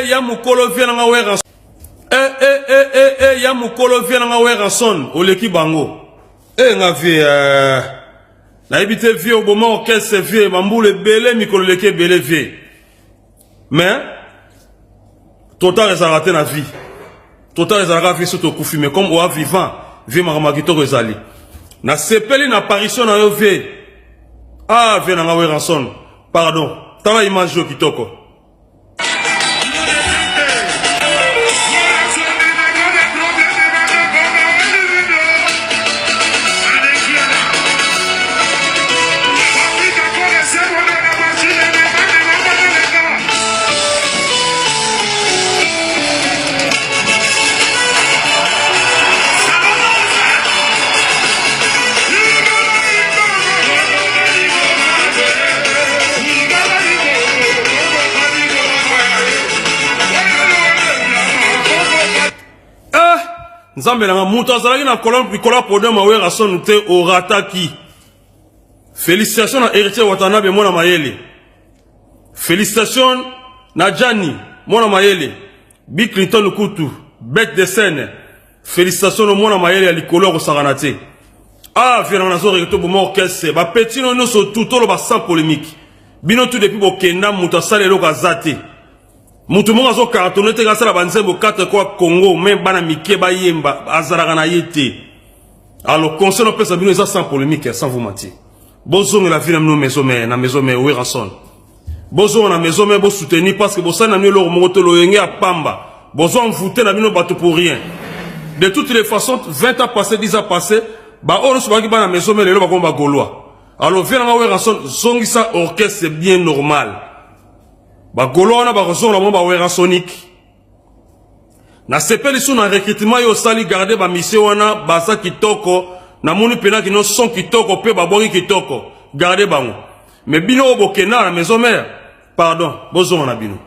ya mukolo vient nga wera. Ya mukolo vient nga wera son oleki bango. Nga vie na ebite vie au moment orchestre vie mamboule belé mikolo leke belé vie. Mais total les raté na vie. Total les raté sur to kufi mais comme oa vivant vie mamakito rezali. Na sepeli na apparition na yo vie. Ah vie na nga wera son. Pardon. Tala image yo kitoko. Nzambe na muto azalaki na kola podium awera son te orataki. Félicitations na héritier Watanabe mona mayele. Félicitations na Jani mona mayele. Bill Clinton kutu bête de scène. Félicitations mona mayele ya likolo ko saranate. Ah viens na zo reto bo orchestre ba petit no so tout lo ba sans polémique. Bino tout depuis bo kenda muto salelo ka zate. Mutu monga zo cartonné te gasala banzembo 4 kwa Congo même bana mike ba yemba azaraka na yete. Alors concernant pesa bino ça sans polémique sans vous mentir. Bozo la vie na maison mais Werason. Bozo na maison mais bo soutenir parce que bosa na lo moto lo yenge a pamba. Bozo en voter na bino bato pour rien. De toutes les façons 20 ans passés 10 ans passés ba on se baki ba na maison mais le ba komba golois. Alors viens na Werason zongisa orchestre c'est bien normal. Ba golona ba rezonga mo ba wera sonic na sepeli sou na recrutement yo sali garder ba mission wana basa kitoko na moni pena kino son kitoko pe ba boki kitoko garder bango mais bino bokena na maison mère pardon bozonga na bino